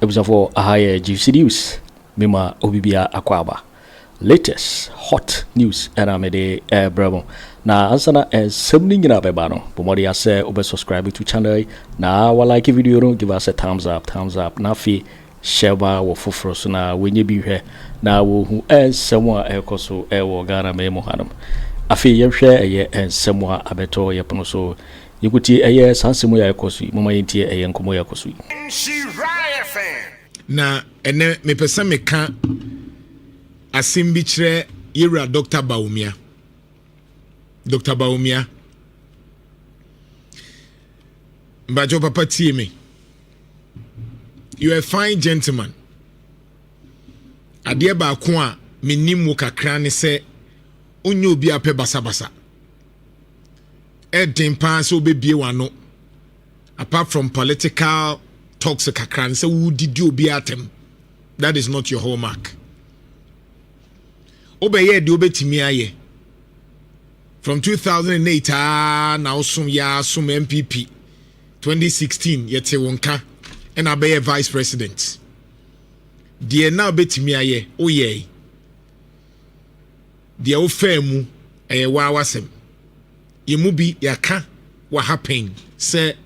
Hopeson for higher GC News. Mima Obibia Akwaba. Latest hot news and I'm a bravo. Now answer is something in our bano. Pomodi say over subscribe to channel. Now while like video, give us a thumbs up. Nafi share or for so now when you be here. Now who is someone elkoso ewo Ghana me mohanum. Afi you share a and someone abeto yapono so you could see a yes handsome way kosu mama inti a yan komo yakosu. Na ene me pesa me ka asimbi kire yira Dr. Bawumia. Dr. Bawumia. Mbajo papa tie me. You are a fine gentleman. Ade ba ko a menim wo kakra ne se onyo obi apɛ basabasa. Edin pa so bebie wano. Apart from political talks kakra ne se wo didi obi atem. That is not your hallmark. Obeye de obetimi aye. From 2008 now some MPP 2016 yete wonka and abeye vice president. Die na betimi aye oye. Die ofemu eye wa wasem. Yemu bi yaka what happen say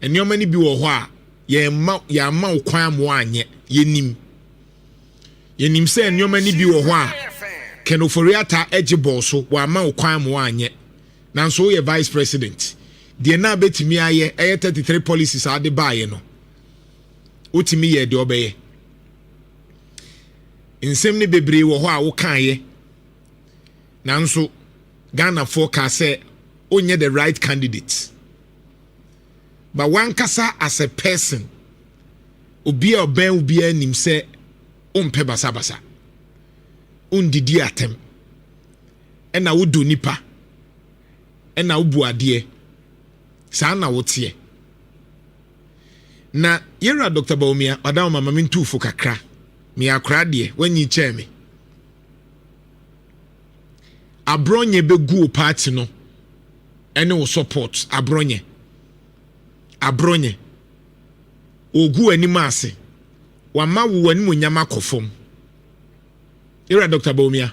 enyoma ni bi wo ho a ye ma ukwan mo anye yenim say enyoma ni bi wo ho a Ken Ofori Atta Ejibon so wa ma ukwan mo anye nanso ye vice president die na betimi aye 33 policies ade baaye no utimi ye de obeye nsem ne bebre wo ho a wo kan ye nanso Ghana forecast say onye the right candidate but one kasa as a person obi anim say ompe basabasa undidi atem ena wodo nipa ena wobu ade sa na wotie na yera Dr. Bawumia odam mama mintu fo kakra me akra de wanyi che me Abronye begu party no ene wo support Abronye ogu anima ase wama wo animu nyama kofom Ira Dr. Bawumia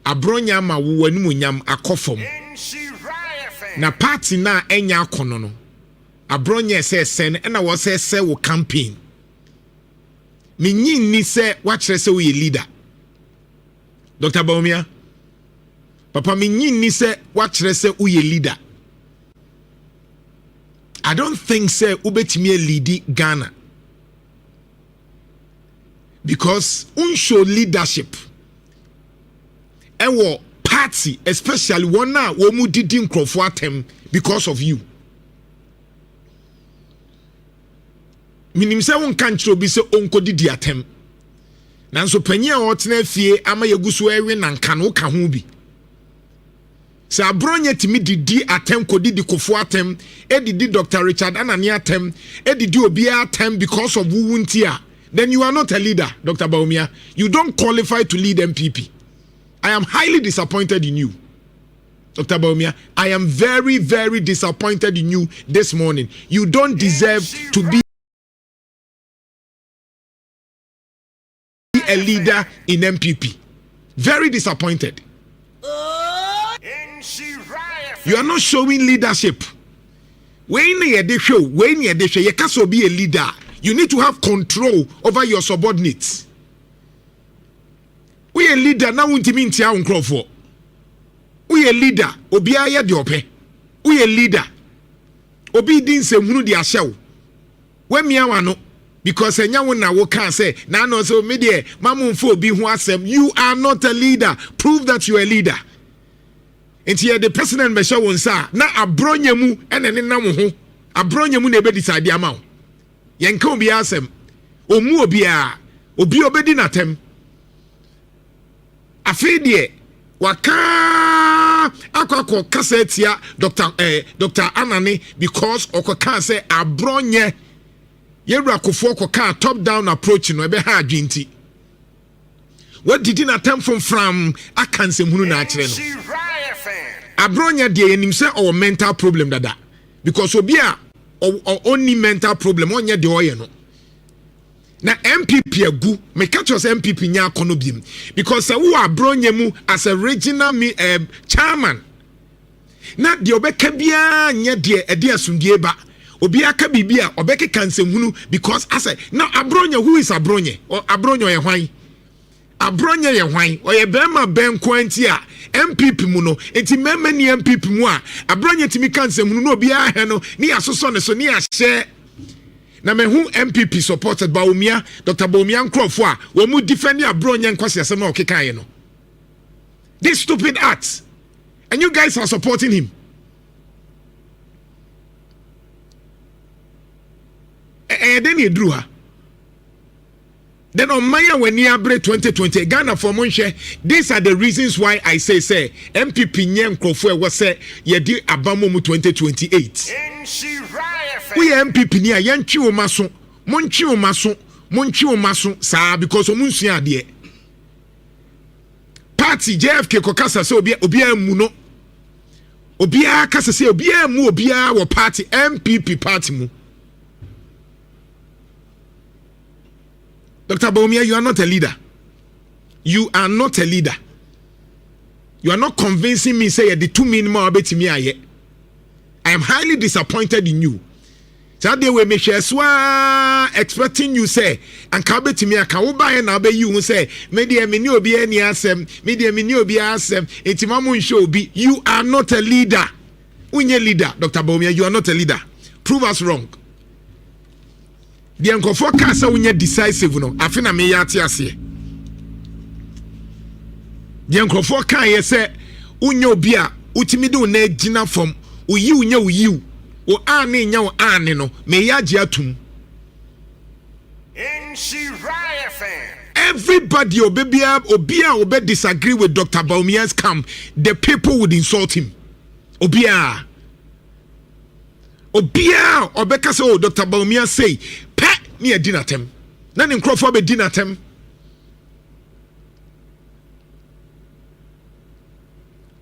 Abronye ama wo animu nyam akofom na party na enya akono no Abronye se na wo se wo campaign minyi ni se wa kire se wo ye leader Dr. Bawumia Papa minyi ni se wa kire se wo ye leader I don't think say ubetimi lead Ghana because unshow leadership ewo party especially one na wo mu didi nkrofo atem because of you minim say won kan kiro bi say onko didi atem nanso panyi a otena fie ama yeguso ewe nanka no ka ho bi Sa Abronye timi didi atem kodidi kofo atem edidi Dr. Richard Anani atem edidi obi atem because of wuwuntia then you are not a leader Dr. Bawumia you don't qualify to lead MPP I am highly disappointed in you Dr. Bawumia I am very very disappointed in you this morning you don't deserve to be a leader in MPP very disappointed You are not showing leadership. When you show, you can't be a leader. You need to have control over your subordinates. We a leader now won't mean tia uncrofo. We a leader. Obi aya diope. We a leader. Obi din se hunu di ashew. When me awano because enya wona wo kan say na no so me de mamunfo obi hu asem. You are not a leader. Prove that you are a leader. Enti the president be show wonsa na Abronye mu ene ne nam ho Abronye mu na be decide ama wo yenka obi asem omu obi a obi obedi natem afedie waka akwa kasetia Dr. Anani because okoka say Abronye yewra kofo okoka top down approach no ebe ha adwinti what did natem from akansem hunu na akire no Abronye de enim say our mental problem dada because obi a only mental problem onye de oye no na MPP agu me catch us MPP nya akono biem because who Abronye mu as a regional chairman na de obeka bia nya de asundie ba obi aka bibia obeka kansem because as now Abronye, who is Abronye or Abronye ye hwan Abronye ye hwan oye bema ben kwanti a MPP mu no enti memma ni MPP mu a Abronye timi kansem no obi a he no ni asoso ne so ni ahye na me hu MPP supported Bawumia, Dr. Bawumia Nkrofo a wo mu defend Abronye nkwasi asem na okekaye no. This stupid act. And you guys are supporting him. Then he drew her. Then on Maya when near 2020 Ghana for Monshe, these are the reasons why I say MPP Nyem Nkrofo was say yedi abamu 2028. We MPP nia yanchi o maso, monchi o maso sa because o munsia de. Party JFK kokasa se obia mu no. Obia kasa se obia mu obia wo party MPP party mu. Dr. Bawumia, you are not a leader. You are not a leader. You are not convincing me say the 2 minimum abetimi aye. I am highly disappointed in you. So they will make sure expecting you say and kabetimi aka wo ba na be you say media mini obi ani asem media mini obi asem etimamu nsho obi. You are not a leader. Unye leader, Dr. Bawumia, you are not a leader. Prove us wrong. The Nkofo kasa unye decisive no afina me yati ase. The Nkofo kan ye say unye obi a utimi de na gina from uyi unye uyi o ane nya o ane no me yaji atum. Everybody obia disagree with Dr. Bawumia's camp, the people would insult him. Obia obeka say Dr. Bawumia say pe ni adinatem na ne Nkrofo be dinatem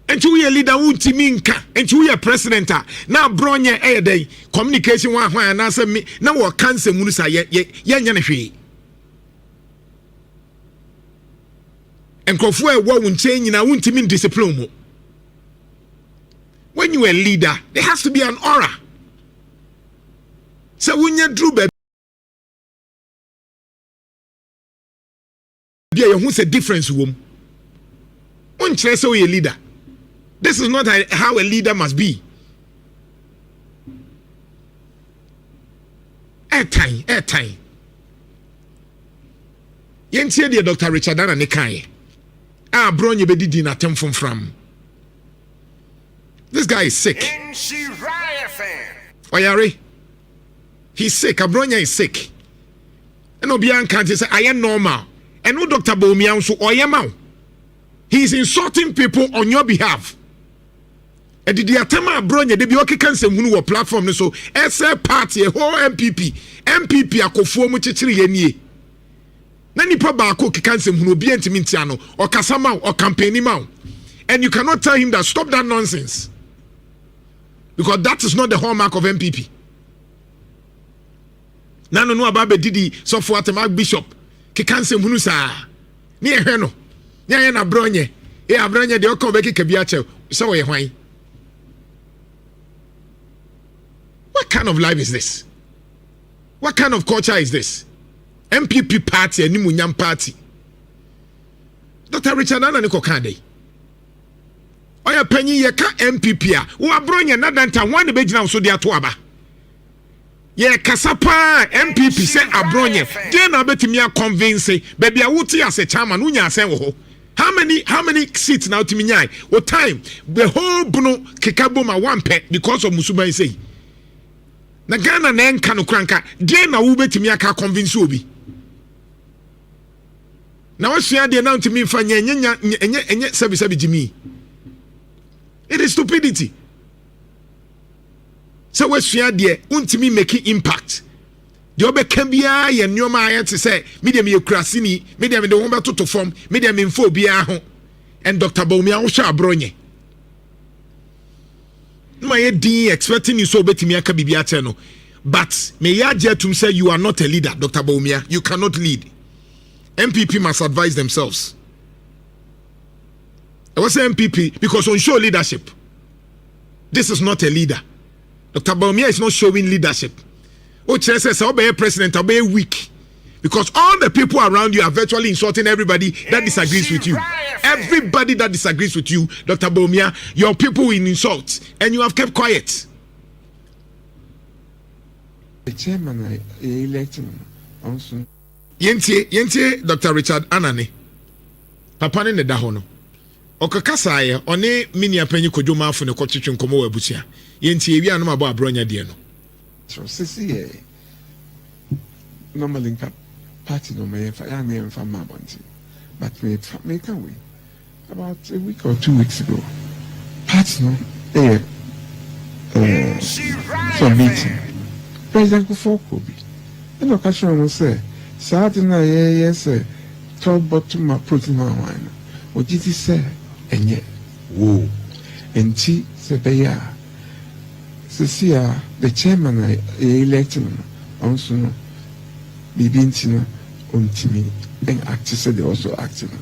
enti we leader untimi nka enti we president na Abronye dey communication wa hwan na say me na wo cancer mu sa ye nya ne hwe Nkrofo wo wunche nyina untimi discipline mu. When you are a leader there has to be an aura. So when you drew baby, who's a difference room? One trace away a leader. This is not how a leader must be. Airtime. Yentie the Dr. Richard Annan Nekai. Abronye bedidi na tem from. This guy is sick. Oyare. He's sick. Abronye is sick. And Obian can't say I am normal. And no Dr. Bawumia so oyama. He is insulting people on your behalf. And the atema Abronye they be okay cancel who platform so SA party a whole MPP akofo mu chichiri yenie. Na nipa ba ko cancel who be ntimi ntiano or kasama or campaigning ma. And you cannot tell him that stop that nonsense. Because that is not the hallmark of MPP. Nano no ababe didi so for atema bishop ke cancel hunu sa. Ni ehwe no. Ni aye na Abronye. Abronye de okon be ke bia che so we hwan. What kind of life is this? What kind of culture is this? MPP party and Nimunyam party. Dr. Richard Annan ko kande. Oya panyi ye ka MPP a wo Abronye na danta wan be gina so de ato aba. Ye kasapa MPP say Abronye dey na betimi a convince baby a wuti as a chairman unya asen wo ho. How many seats now timi nyai? What time the whole Bruno Kikaboma one pet because of Musuba say. Na Ghana na enka no kranka dey na wo betimi aka convince obi. Na wo sua dey na ntimi fa enye sabi jimi. It is stupidity. So we sua dey untimi make impact. The obeka bia ye nyoma aye te say medium ye kurasini medium de won beto to form medium info bia ho and Dr. Bawumia wo hwa Abronye. No ye din expecting you so betimi aka bibia che no. But may Yajetum say you are not a leader, Dr. Bawumia. You cannot lead. MPP must advise themselves. I was saying MPP because on show leadership. This is not a leader. Dr. Bawumia is not showing leadership. Otchere says, I'll be a president, I'll be weak. Because all the people around you are virtually insulting everybody that disagrees with you. Everybody that disagrees with you, Dr. Bawumia, your people will insult. And you have kept quiet. The chairman I elected also. Yente Dr. Richard Annan. Papa ne da ho no. Okakasa ye one minia panyi kodwoma afo ne kotwetwe nkomo wa abusia. Yente ewi anoma bo Abronye de no. So sisi normally party no me fa ya me fa ma bonti. But me can we about a week or 2 weeks ago. Party no some meeting. President Akufo Addo. And occasion will say, Saturday yes, top bottom approach my wine. What did he say? And yet, whoa. And she said, Cecilia, the chairman I elected also Bibintina on Timmy and actor said they also acted.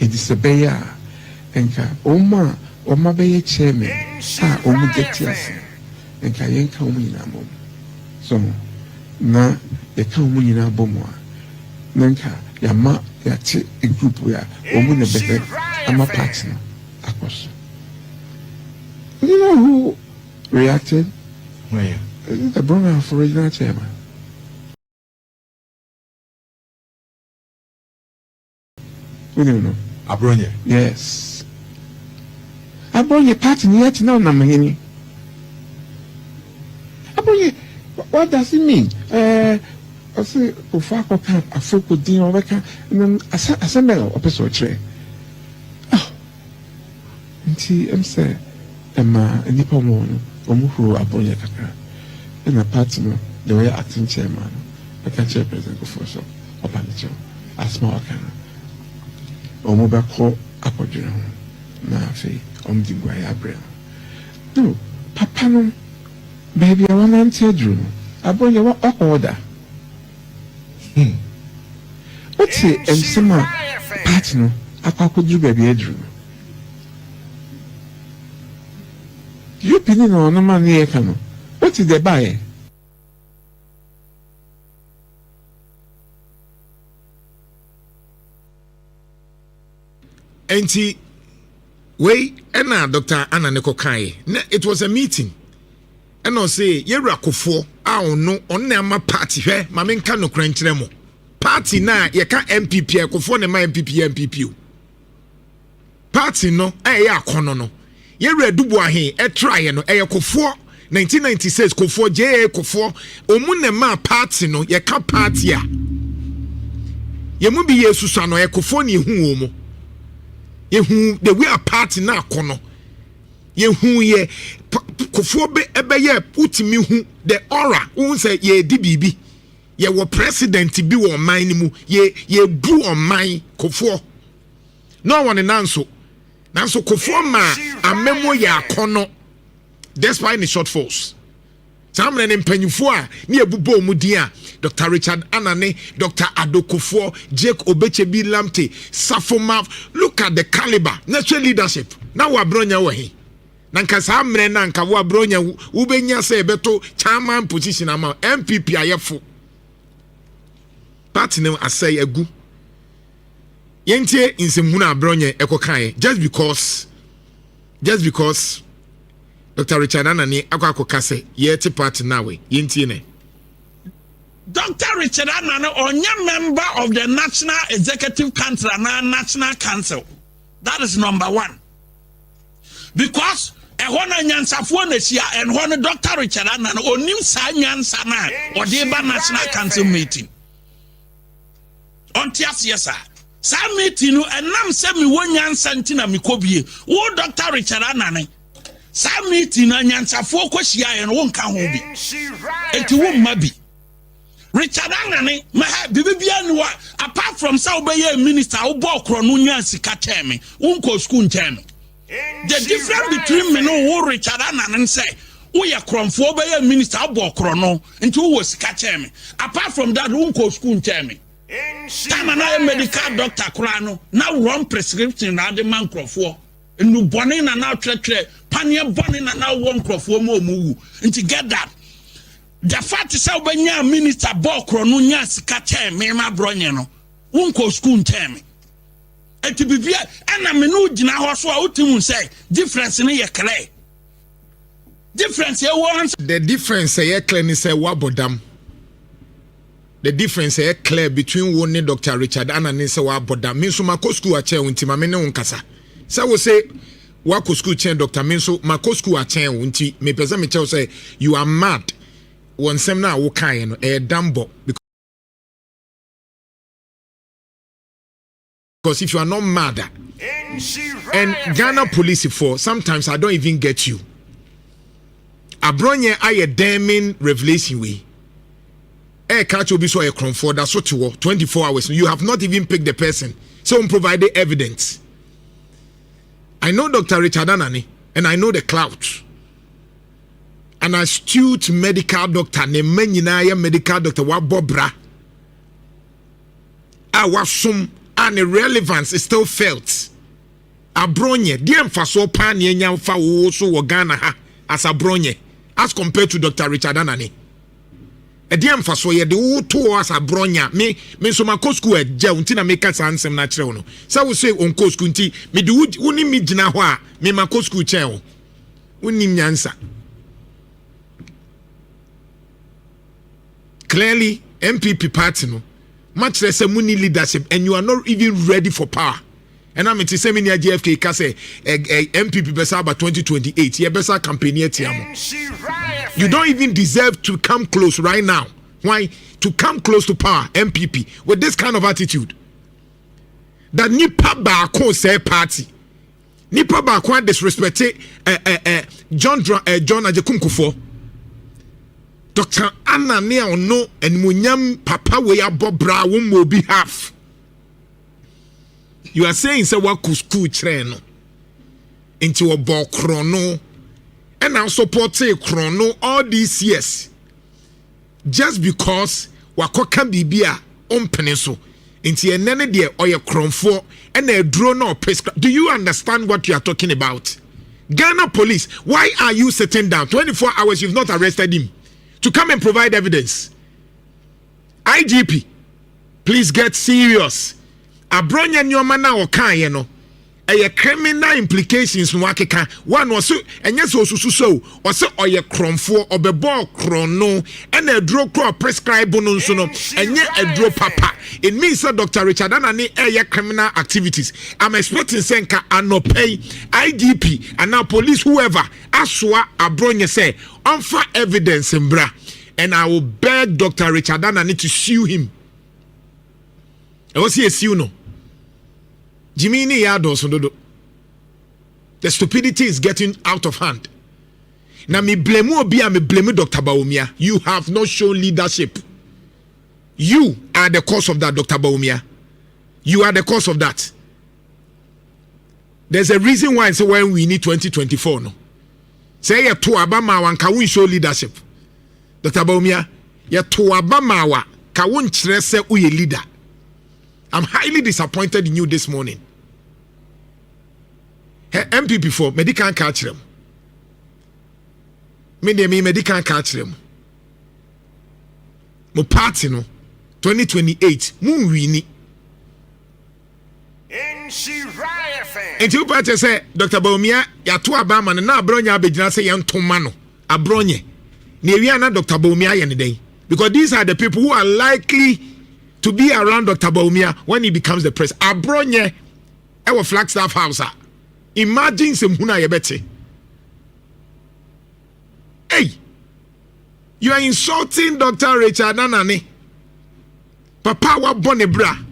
And it's a bear and Oma Bay chairman, Oma get yes, and Kayanka Ominamo. So, na the company na bomwa. Nanka yama yati a group where woman a better ama partner across. You know who reacted? Where? The brother of original chairman. We don't know. Abronye. Yes. Abronye partner yet now namangini. Abronye. What does it mean? I say, Ufako camp, a focal dinner, and then assemble a otchere. Oh, and see, I'm saying, Emma, and Nippon, Omuhu, Abronye Kaka, and a partner, the way acting chairman, I can chair President Forson, or Panicho, a small can. Omobako, Apodino, Nafi, Omdigway Abrel. No, Papa. Baby, I want to answer you. Abronye what order? What's it? And some partner, I could do baby Adro. You pinning on a man near Cano. What is the buy? Enti, wait, and now Dr. Anna Nekokai. It was a meeting. And I say, Yera Akufo, I no on my party, hey, Mamenka no cranchemo. Party na, ye can MPP, Akufo ne my MPP. Party no, ya kono no. Yera Dubois he, try no, Akufo, 1996, Kofo, J. Kofo, Omune ma party no, ye can party ya. Ye mubi ye Susano, Akufo ni huomo. Ye hu, the way a party na kono. Ye hu ye Kofo be ebeye utimi hu the aura won say ye di bibi ye wo president bi wo man ni mu ye bu on man Kofo no one nanso Kofo ma amemo ye akono despite the shortfalls samre ne mpanyufo a ne ebubo mu din a Dr. Richard Annan, Dr. Addo Kofo, Jake Obechebi Lamte, Safoma. Look at the caliber natural leadership now Abronye we nanka sa mre nanka wo Abronye ubenya se beto chairman position ama MPP ayefo party no asay agu yentie insemhuna Abronye ekokan just because Dr. Richard Annan akwa say yeti party now yentie ne Dr. Richard Annan onya member of the National Executive Council and National Council. That is number one. Because ehona nyansafo na sia ehona Dr. Richard Annan onim sa nyansa na odeba National Council meeting. Ontias yesa. Sa meeting no enam se mi wonyansa ntina mikobie. Wo Dr. Richard Annan. Sa meeting na nyansafo kwahia ye no wonka ho bi. Enti wo mabi. Richard Annan bibia ni wa apart from sa obeye minister wo bo okro no nyansi ka teme. Wonko school teme. The difference between me no Richard Annan say wo ye kromfo be ye minister abo krono nti wo sika kyeme apart from that wo nko school kyeme time na medical doctor kura no na wrong prescription na de man krofo enu bone na na twetwe panie bone na wo krofo mo omuwu nti get that the fact is obenya minister bo krono nya sika kyeme ma Abronye no wo nko school kyeme eti bibia ana me no gina ho so a wotimu say difference ne ye clear. Difference here once. The difference here clear ni say wabodam. The difference here clear between one Dr. Richard Annan and say wabodam. Minso mako school a chair unti ma mene unkasa. So we say wako school chair Dr. Minso mako school a chair unti me pesa me tell say you are mad. One sem na wokai no dambo because if you are not mad and Ghana police for sometimes I don't even get you. Abronye aye damning revelation way. Catch will be so a crumford that's what you 24 hours. You have not even picked the person. Someone provided evidence. I know Dr. Richard Annan and I know the clout. An astute medical doctor named Menyinaya medical doctor Wabobra. Our sum and the relevance is still felt. Abronye, dear Faso Pan Yenya Fa also Wagana ha as Abronye. As compared to Dr. Richard Annan. A dear Faso, ye the 2 hours Abronye, me so my school at Jauntina make us answer natural. So we say on Coscunti, me do uni me jinawa, me my school chair. Uni nyansa. Clearly, MPP party no, much less a money leadership, and you are not even ready for power. And I'm to say many GFK kase MPP Besaba 2028. Ye besa campaign you don't even deserve to come close right now. Why? To come close to power, MPP, with this kind of attitude. That nipa ba say party. Nipa ba disrespected John Agyapong. Dr. Annan no and munyam papa we abobra wo behalf. You are saying say waku school chre into a ball chrono and now support a chrono all these years just because wakoka bibia so into a nene dear or your cronfo and a drone or prescribe. Do you understand what you are talking about? Ghana police, why are you sitting down 24 hours? You've not arrested him to come and provide evidence. IGP, please get serious. Abronye nyoma na okan ye no eye criminal implications no akeka one was enye so ose oye kromfo obebo krono and a draw crop prescribe no nso no enye a draw papa. It means that Dr. Richard Annan eye criminal activities. I'm expecting senka anopay IGP and now police whoever aswa Abronye say unfa evidence mbra, and I will beg Dr. Richard Annan to sue him. What's he sue no? Jimini Yado Sododo. The stupidity is getting out of hand. Now me blame me blame Dr. Bawumia. You have not shown leadership. You are the cause of that, Dr. Bawumia. You are the cause of that. There's a reason why it's when we need 2024 no. Say ya to Abama wan ka won show leadership. Dr. Bawumia, ya to Abama wa ka won kyerɛ sɛ uye leader. I'm highly disappointed in you this morning. Her MPP for medical catch them. Me medical catch them. Mo party no 2028 mu wini. And you party say Dr. Bawumia ya to Abama na Abronye abegyina say yan toma no. Abronye. Ne wi ana Dr. Bawumia ye ne den. Because these are the people who are likely to be around Dr. Bawumia when he becomes the president. Abronye, our Flagstaff House. Imagine some huna yebete. Hey, you are insulting Dr. Richard Annan. Papa wa bonebra.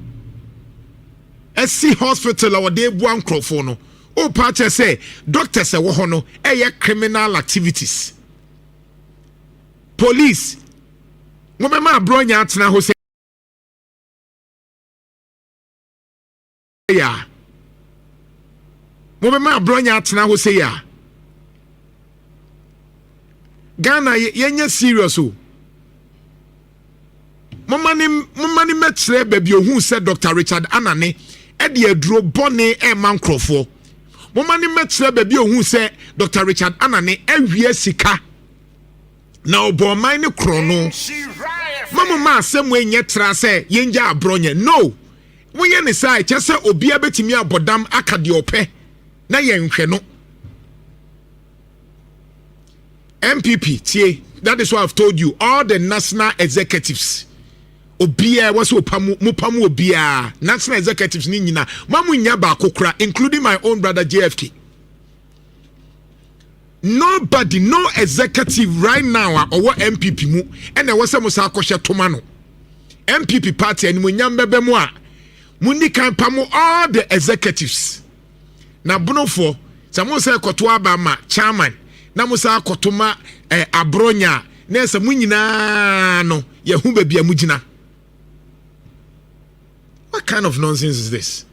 SC Hospital or de buan crofono. O pache say, doctor se wohono, criminal activities. Police. Mama Abronye atna ho say ya mo be ma Abronye atena ho se ya Ghana yenye serious o. Momani metre baby who said Dr. Richard Anane edi edro bone e mankrofo. Momani metre baby who said Dr. Richard Anane ewie sika. Na obo man ne krono. Mama ma asem we nye tra se yenja abronye. No. Moye ne sai chese obi abetimi abodam akade ope na yenhwe no. MPP tie, that is what I've told you, all the national executives obia was opamu mupamu obia national executives ni nyina mamu nya ba kokra including my own brother JFK. Nobody, no executive right now or MPP mu and there was some akoshe tomano MPP party and munyam bebe mu a mundi kan pamu all the executives na bonofo samo say koto abama chairman na musa akotoma Abronye na esa munyina no yehu ba bia mugina. What kind of nonsense is this?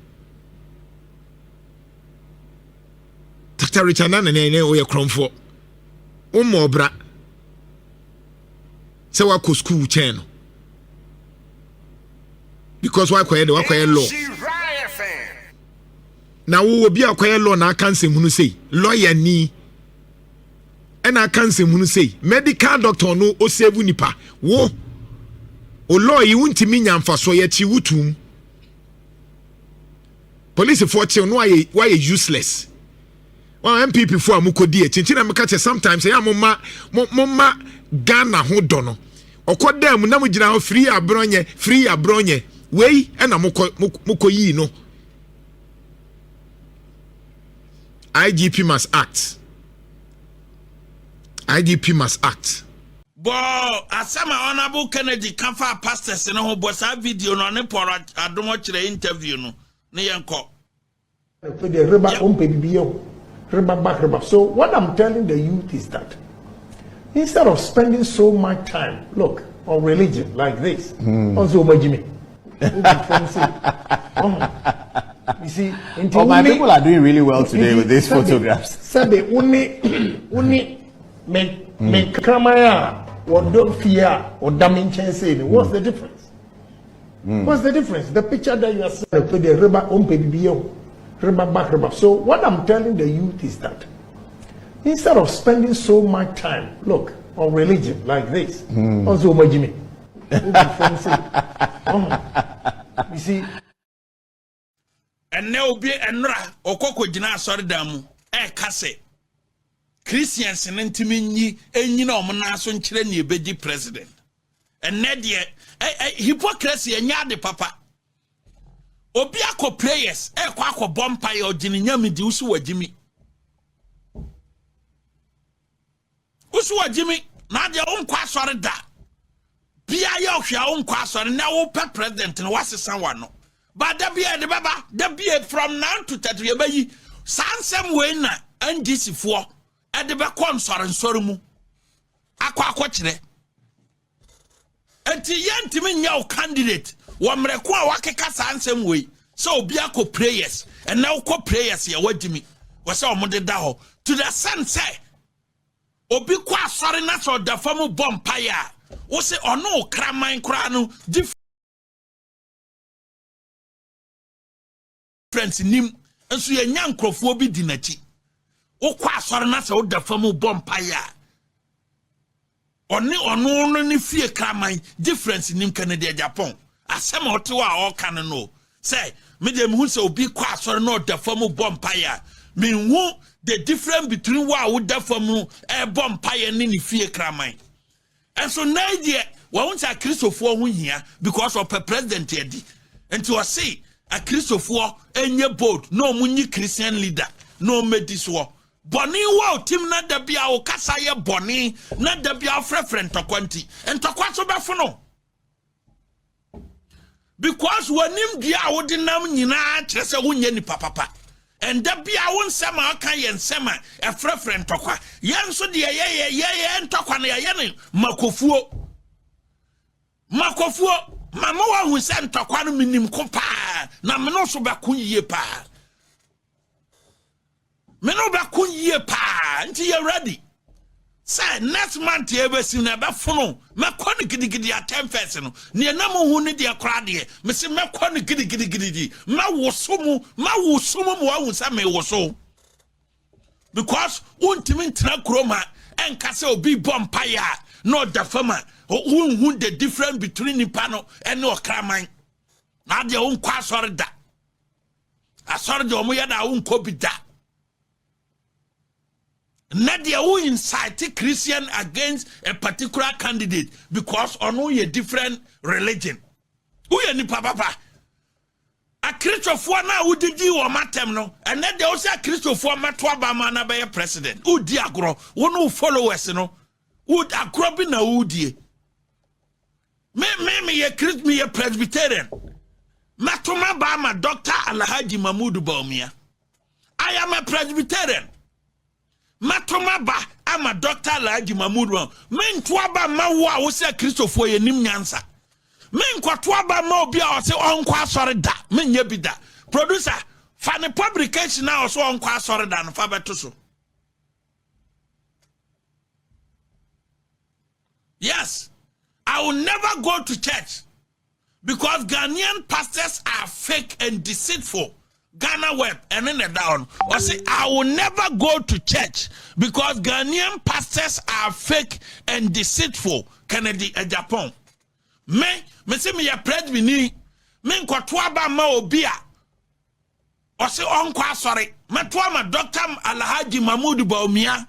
Dr. Richard Annan o ye kromfo ummo bra se wa ko school chen because why kwaye law na wo obi akwaye law na aka nsem hunu sei lawyer ni and I can't say medical doctor no o save nipa wo o law yi wuntimi nyamfa so ye ti wutum police for why useless. Well, MPP for amukodi e chinchina meka sometimes ya moma Ghana ho dono okodam na mu gina ho free Abronye wei e na mukoyi no. IGP must act. IGP must act. Bo asama honorable Kennedy Kamfa pastors no ho bo sa video no ne poro adom otchere interview no ne yenko. So what I'm telling the youth is that instead of spending so much time, look, on religion like this, also Majimi. You see, my people are doing really well today with these photographs. Sabe uni me kramaya or don't fear or damning chance. What's the difference? What's the difference? The picture that you are saying to the riba So what I'm telling the youth is that instead of spending so much time, look, on religion like this, also Majimi. You see. And now be enra okoko jina asori damu kase Christians ntimi nyi enyina omna so nkyere ne ebedi president enne de hypocrisy enya de papa obi akọ prayers kwa akọ bompa ya ogini nyame di usu wagimi na de onkwa asori da bia ya ohwa onkwa asori na wo pe president no wasesan wa no. But there be from now to 30 years, Sansem Wena and this for at the back consort and Sorumu. Aquachere. And Tiantimin Yao candidate, one require Wakaka Sansem way. So Biako prayers and now co prayers here. What do me? Was our mother Daho to the sunset. Obiqua sorry not or the former bompire. Was it or no cramine cranu different. Friends in him, and so a young crofo di nachi. O qua sornas o da famu bompire. Or no fear cramine difference in him Kennedy Agyapong. As some or two are all can know. Say, medium who so be qua sorno da famu bompire. Mean who the difference between what would da famu a bompire and any fear cramine. And so now yet, won't a Christopher win here because of a president Eddie. And to say, a Christopher enye boat no muni Christian leader no mediswo boni wa tim na da bia o kasa ye boni na da bia friend to kwanti entokwa so befo no because wanim dia wo de nam nyina kire se wonye ni papa and da bia won sema aka ye nsema e friend tokwa ye nso de ye entokwa na ye ne makofuo Mama wa sent to kwanu minim ko pa na me no so ba kun yie pa me no ba kun yie pa nti you ready say next month ebe si na be fono me kɔ ne gidigidi atem first no ne na mo hu ne de akra de me se me kɔ ne gidigidi ma wosomu mo ahu sa me woso because untimi ntra kroma enka se obi bompa ya no da fama who the difference between Nipano and no Kraman. Now their own quasor da. I saw the Omoyada own copy da. Not their own incite Christian against a particular candidate because on a different religion. Who any papa? A Christopher now who did you or matem no, and then they also a Christopher Matwaba mana by a president. Who diagro, one who follow us, no, would a crop in a woody. Me a Presbyterian. Matoma Bama Dr. Alhaji Mahamadu Bawumia. I am a Presbyterian. Matoma Ba, I'm a Dr. Alhaji Mahamadu. Men twaba mawa wo se Christopher ye nim nyansa. Men kwa twaba ma obi a se onkwa asore da. Men ye bi da. Producer, fane publication na so onkwa asore da no fa beto so. Yes. I will never go to church because Ghanaian pastors are fake and deceitful. Ghana web and then down. I say I will never go to church because Ghanaian pastors are fake and deceitful. Kennedy Agyapong. Me say me a Presbyterian. Me nkotwaba ma obia. I say onkwa sorry. Matwa Dr. Alhaji Mahamadu Bawumia.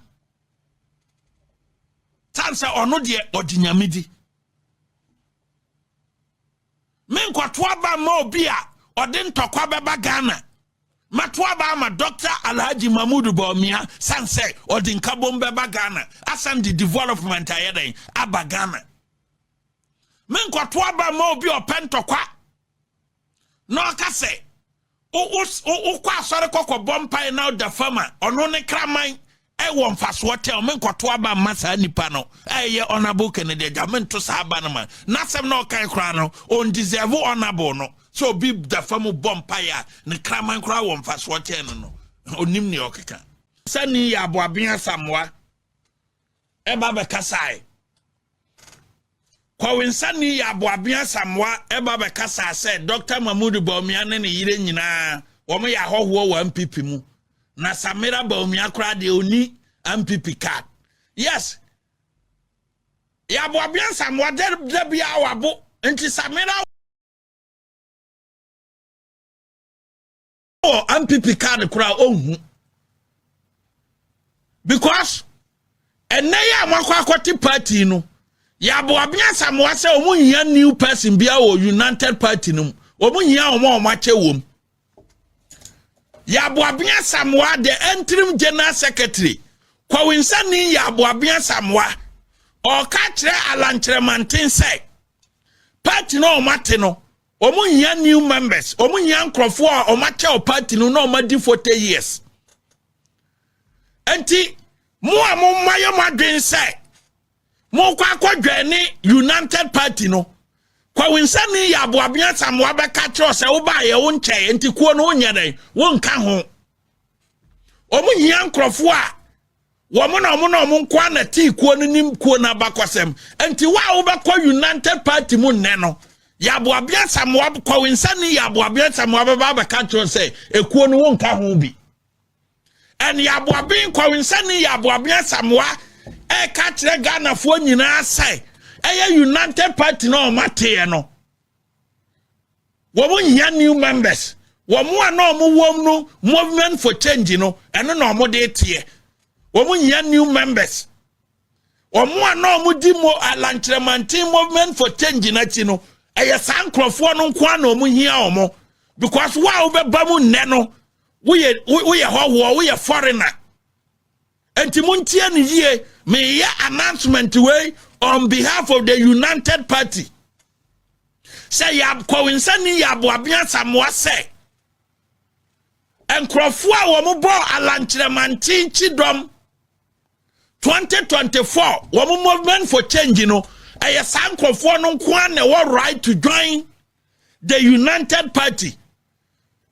Tansa ono de odinyamidi. Men kwatwaba ma obia odin tokwa beba Ghana matwaba ma Dr. Alhaji Mahamadu Bawumia sanse odin kabom beba Ghana asan the development ayeden aba Ghana men kwatwaba ma obi open tokwa no kase o kwa sore kokko bompai now the farmer ono ne kraman e won faso hotel men kwatwaba masa nipa no eye honorable Kennedy Agyapong to saba no man nasem no kan kra no on deserve honorable no so be the famu bompire ne kraman kra won faso hotel no onim ne okeka sani ya aboabia samwa e ba be kasai kwa winsani ya aboabia samwa e ba be kasa say Dr. Mahamadu Bawumia ne yire nyina wo me ya hoho wa MPP mu na Samira Bawumia kra de oni MPP card. Yes. Ya boabian samwa de bia wabo enti Samira o MPP card kra ohu. Because enaya amakwa party no ya boabian samwa se omunhia new person bia o United Party no omunhia omache wom. Ya boabia samwa the interim general secretary kwa winsani ya boabia samwa o ka kire Alankyeremanteng say party no mate no omunhia new members omunhia nkrofo a omache o party no na omadi 40 years enti mo amommaye madwen say mo kwa akwadwane United Party no kwa winsani ya boabia samwa be ka kire say wo ba ye wo nche enti kuo no onyere wo nka ho omunhia nkrofo a womo nkwa na ti kuo no nim kuo na bakwasem enti wa wo be kwa United Party mu nne no ya boabia samwa kwa winsani ya boabia samwa be ba ka kire say ekuo no wo nka ho bi en ya boabin kwa winsani ya boabia samwa e ka kire Ghana fo nyina say United Party no mate no womo nya new members womo ana omo wom no movement for change no eno na omo de tie womo nya new members womo ana omo di mo Alankyeremanteng movement for change na ti no sankrofo no kwa na omo hia omo because wa obeba mu nne no we hoho we foreigner enti muntie ne yie me ya announcement way on behalf of the United Party. Say ya kwawinsani ya boabia samwa say. Enkrofo a wo mo bo Alankyeremanteng chidom 2024 wo mo movement for change no sankrofo no kwa na wo right to join the United Party.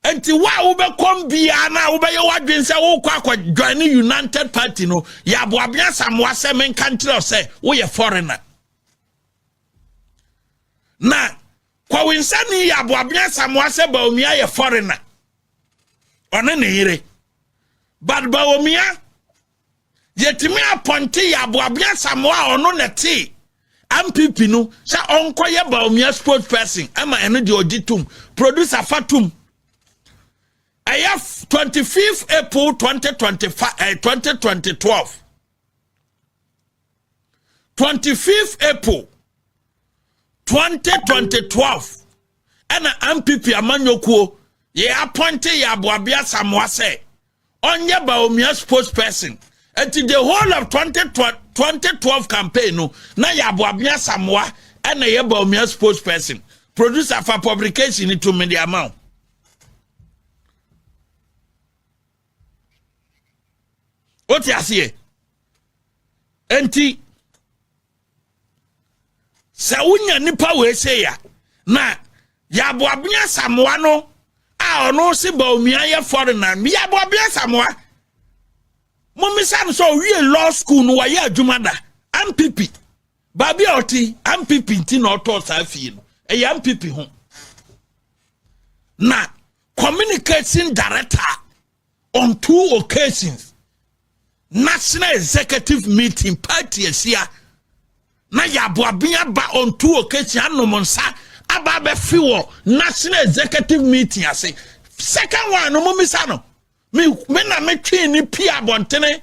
enti wa wobɛkom bia na wobɛyɛ wadwen sɛ wokɔ join United Party no ya aboabea Samoa sɛ menka nkyerɛ sɛ woyɛ foreigner na kwawinsani ya aboabea Samoa sɛ Bawumia yɛ foreigner ɔne ne yere but Bawumia yetimi appointe ya aboabea Samoa ɔno nete MPP no sɛ ɔnkɔyɛ Bawumia spokesperson ama ɛno de oditum producer fatum 25th April 2012 25th April 2012 ɛna MPP amanyokuo ye appointe ya aboabea Samoa sɛ onye Bawumia spokesperson until the whole of 2012 campaign no na ya aboabea Samoa ɛna ye Bawumia spokesperson producer for publication to media amount oti asiye enti sa unya nipa we say ya na ya aboabea Samoa no a ono si Bawumia ye foreigner mi ya aboabea Samoa Momisa so we law school no wa ya adwumada MPP babi oti MPP nti na oto sa afie no e ya MPP ho na communicating director on 2 occasions national executive meeting party asia na ya aboabea ba on 2 occasions anomonsa aba be fiwo national executive meeting ase second one no momisa no me na me twi ni pia bontene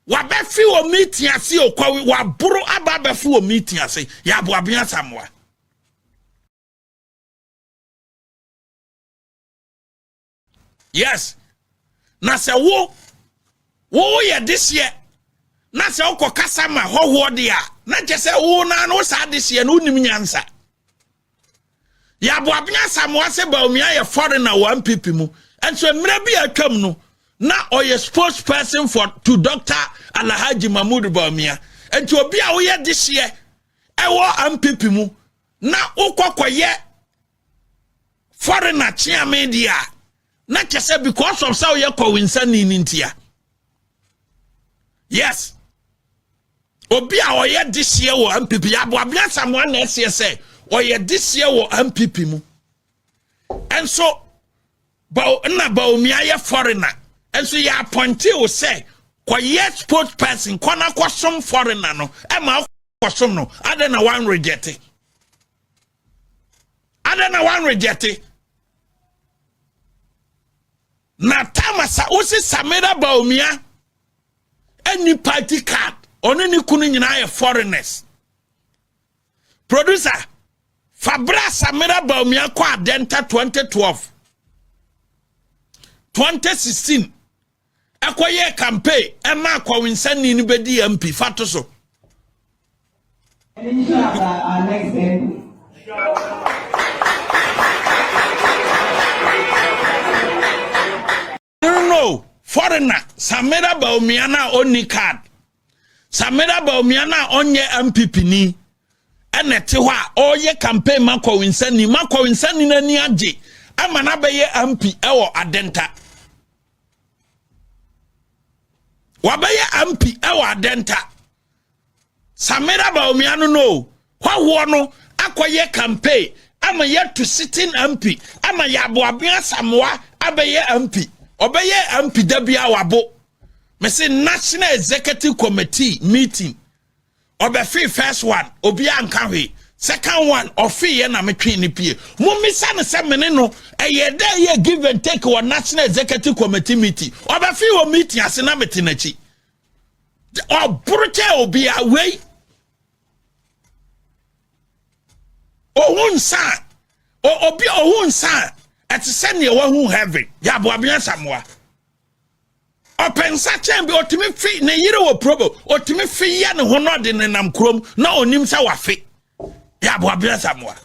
wa be fi o meeting ase o kwa wa buru aba be fi o meeting ase ya aboabea Samoa yes na se wo ye this year na se o kokasa ma hoho de a na je se wo na no sa this year no nim nyansa ya aboabea Samoa se Bawumia ye foreigner wa MPP mu. And so maybe I come no na oye spokesperson for to Dr. Alhaji Mahamadu Bawumia and to be aware this year ewo MPP mu na ukokoye foreigner chia media na kese because of sao ye kwawinsani nintia yes obi oye this year wo MPP ya aboabea Samoa na say oye this year wo MPP mu and so Bawumia ye foreigner and so ya appointe o say kwaye spokesperson kwana kwasom foreigner no e ma kwasom no adena one reject na tamasa usi Samira Bawumia any party card oni ni kunu nyina ye foreigners producer Fabra Samira Bawumia kwa adenta 2012 2016 akoye campaign ema kwawinsani ni bedi MP fato so no foreigner Samira Bawumia na oni card Samira Bawumia na onye MPP ni enete ho a oye campaign makwawinsani na ni age ama na beye MP ewo adenta wabeye MP ewa adenta Samira Bawumia no hwaho no akoye campaign ama ye to sitting MP ama ya aboabea Samoa abeye MP obeye MP dabia wabo me say National Executive Committee meeting obefi first one obi anka hwe second one ofi ye na metwe ni pie mumisa ne se mene no eye da ye give and take wa National Executive Committee meeting obefi wo meeting ase na metenachi obrute obi away ohunsa obi ohunsa etise ne wa hu heaven ya aboabea Samoa opensa chambe otimi fi ne yire wo probo otimi fi ya ne ho no de ne nam krom na onim sa wafe ya aboabea Samoa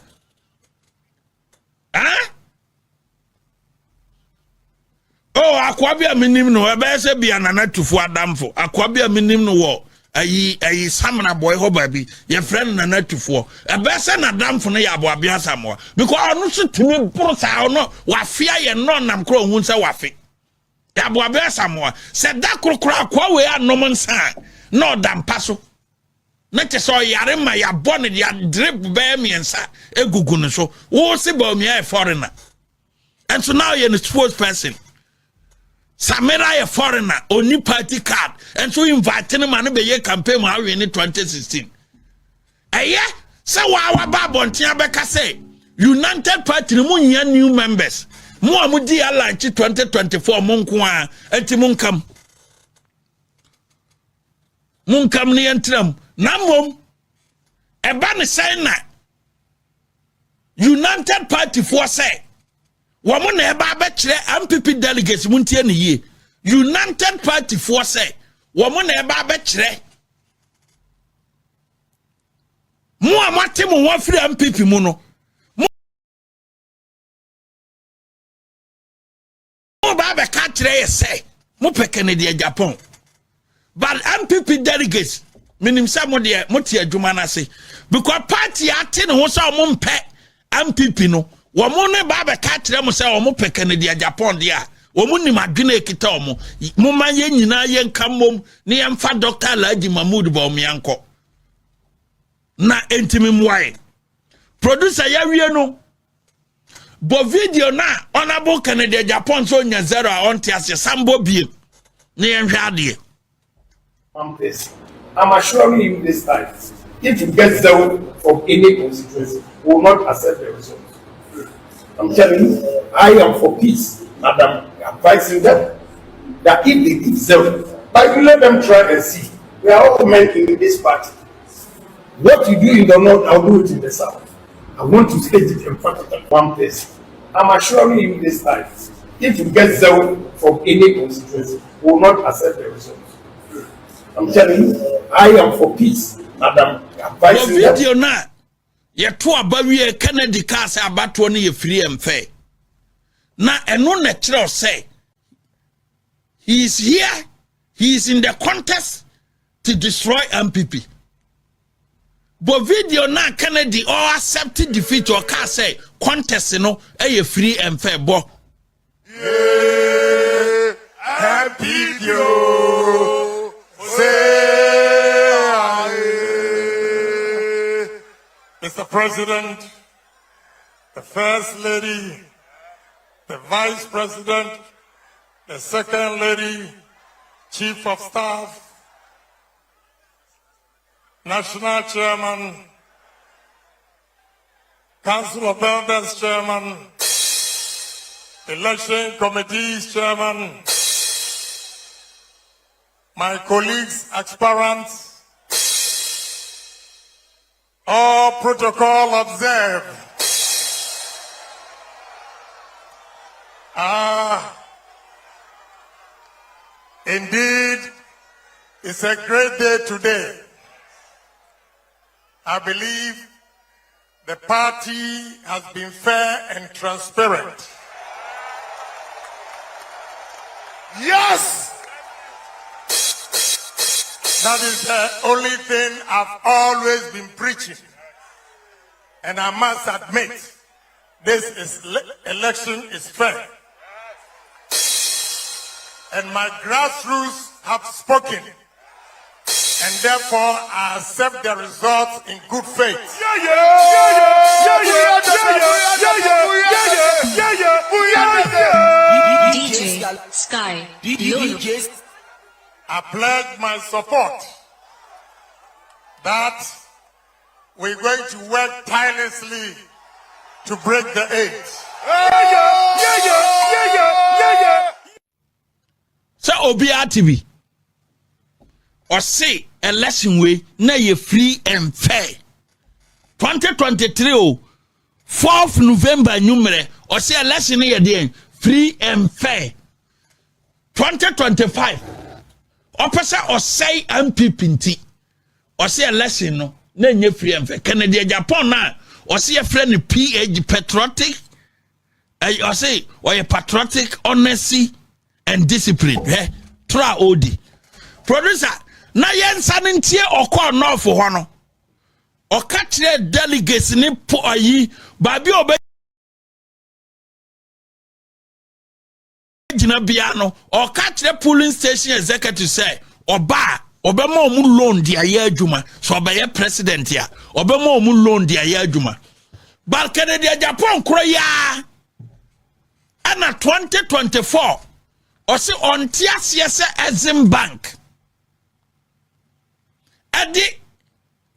oh akwabia minim no ebe se bia na natufu adamfo akwabia minim no wo ayi samna boy ho baby your friend na Net2 e be se na damfo no ya abo abia samoa because onu so timi bro sa no wa fia ye no nam kro hu se wa fe ya abo abia samoa se da krokro akwa we anom nsa no dampa so na che so yare ma ya bone ya drip be miensa egugu no so wo se Bawumia a foreigner and so now you're a spokesperson. Samira a foreigner, only party card, and so inviting him and be a campaign in 2016. Eh, so our Babon Tiabeka say, United Party new members. Muamudi Alliance 2024 Munkwa, and Timunkam. Munkam ni entram, Namum, a banner saying that United Party for say. Woman eba abekire MPP delegates muntie ne ye United Party for say woman eba abekire mo amate mo wa free MPP mu no mo ba be ka kire ye say mo pe Kennedy Agyapong but MPP delegates minim say mo de mo tie adwuma na say because party ate ne ho say mo mpe MPP no Womone baba katre mo se omo pe Kennedy Agyapong dia womu ma dwene ekita omo mo manye nyina ye nkamom ne yemfa Dr. Mahamadu Bawumia nko na entimi mwae producer ya wie no bo video na honorable Kennedy Agyapong so nya zero a onte ase sambo bie ne yenhwe ade I'm assuring you this time if you get zero from any constituency we will not accept the result. I'm telling you, I am for peace, and I'm advising them that if they give zero, but you let them try and see. We are all men in this party. What you do in the north, I'll do it in the south. I want to state it in front of them. One place. I'm assuring you this time, if you get zero from any constituency, we will not accept the result. I'm telling you, I am for peace, and I'm advising them. Ye to abawie Kennedy case abato ne ye free and fair. Na eno na kire say he is here, he is in the contest to destroy MPP. But video na Kennedy or accepted defeat or ka say contest no e free and fair bo. Happy yo say Mr. President, the First Lady, the Vice President, the Second Lady, Chief of Staff, National Chairman, Council of Elders Chairman, Election Committees Chairman, my colleagues, aspirants, all protocol observed. Indeed, it's a great day today. I believe the party has been fair and transparent. Yes! That is the only thing I've always been preaching. And I must admit, this election is fair. And my grassroots have spoken. And therefore, I accept the results in good faith. DJ Sky Lulu. I pledge my support that we're going to work tirelessly to break the AIDS. So Obia TV or say election way na ye free and fair 2023 4th November numere or say election ye dey free and fair 2025 opesa or say MPP nti or say election no na nye free and fair Kennedy Agyapong na or say a friend PH patriotic or say or a patriotic honesty and discipline Tróuble producer na yensa ntie okọ north ho no oka kire delegates ni po ayi baabi obe gina bia no oka kire polling station executive say oba obema omu loan dia ya adwuma so obeye president ya obema omu loan dia ya adwuma but Kennedy Agyapong kro ya ana 2024 osi ontia se Exim Bank adi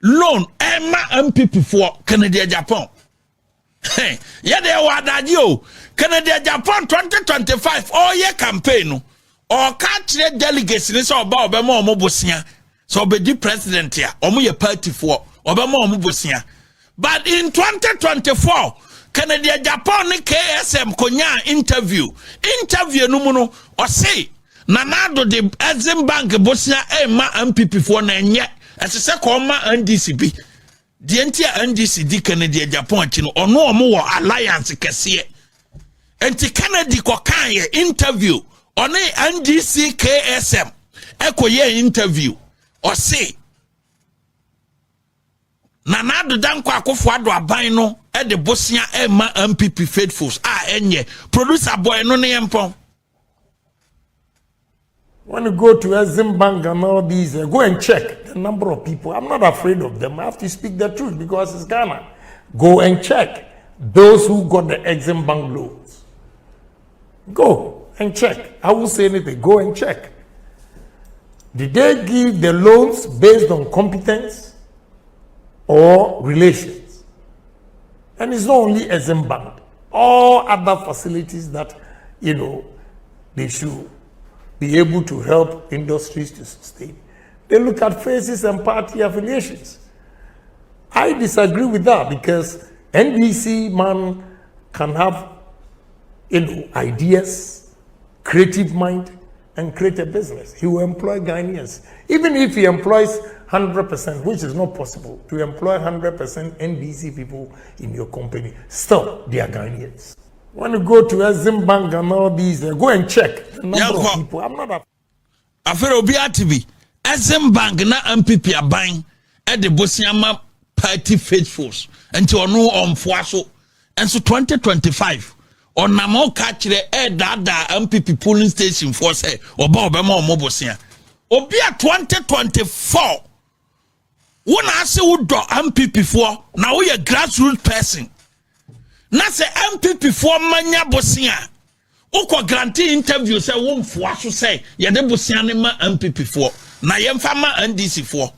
loan ema MPP for Kennedy Agyapong yede wadaji o Kennedy Agyapong 2025 oye campaign no o ka kire delegates ni so oba obema omobosia so obedi president ya omo ye party for obema omobosia but in 2024 Kennedy Agyapong ni KSM konya interview no mu no o say nanado de Exim Bank bosia ema MPP for na enye asese ko ma NDC bi de entia NDC di Kennedy Agyapong achi no ono omo wo alliance kese enti Kennedy ko kan ye interview oni NDC KSM ekoye interview o say nanado danko Akufo Addo aban no e de bosia e ma MPP faithfuls enye producer boy no ne yempon. When you go to Exim Bank and all these, go and check the number of people. I'm not afraid of them. I have to speak the truth because it's Ghana. Go and check those who got the Exim Bank loans. Go and check. I won't say anything. Go and check. Did they give the loans based on competence or relations? And it's not only Exim Bank. All other facilities that, they should be able to help industries to sustain. They look at faces and party affiliations. I disagree with that because NDC man can have ideas, creative mind, and create a business. He will employ Ghanaians. Even if he employs 100%, which is not possible, to employ 100% NDC people in your company, still they are Ghanaians. When you go to Exim Bank and all these, go and check the number of people. I'm not afero biatibi Exim Bank na MPP aban e de bosiama party faithfuls enti ono omfoaso enso 2025 onamo ka kire e dada MPP polling station for say oba obema omobosia obia 2024 wona ase wodo MPP for na wo ye grassroots person na se MPP for manya bosia uko guarantee interview say wo mfoaso say ye de bosia ne ma MPP for na ye mfa ma NDC for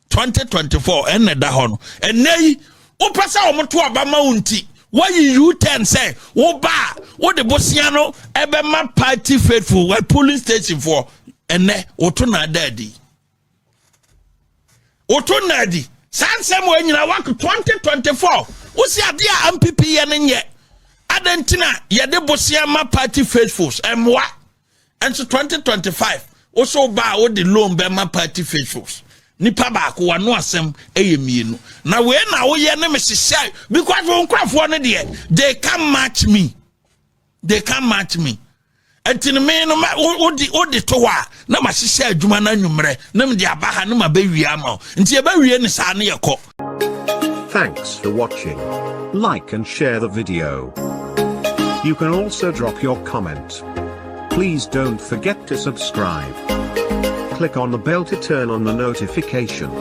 2024 enne da ho no enei wo pesa wo moto abama unti why U10 say wo ba wo de bosia no ebe ma party faithful we police station for enne wo to na dadi wo to na di sansem wo nyina wa 2024 wo si ade a MPP ye ne adentina ye de bosia ma party faithfuls emwa enso 2025 wo so ba wo de loan be ma party faithfuls nipa ba ko wano asem eyemienu na we na wo ye ne mesisi because wo nkrafo ne de they can match me entini me no odi to wa na ma hihye adwuma na nwumre na me de abaha na ma ba wi ama nti e ba wi ni sa ne yekọ. Thanks for watching. Like and share the video. You can also drop your comment. Please don't forget to subscribe. Click on the bell to turn on the notification.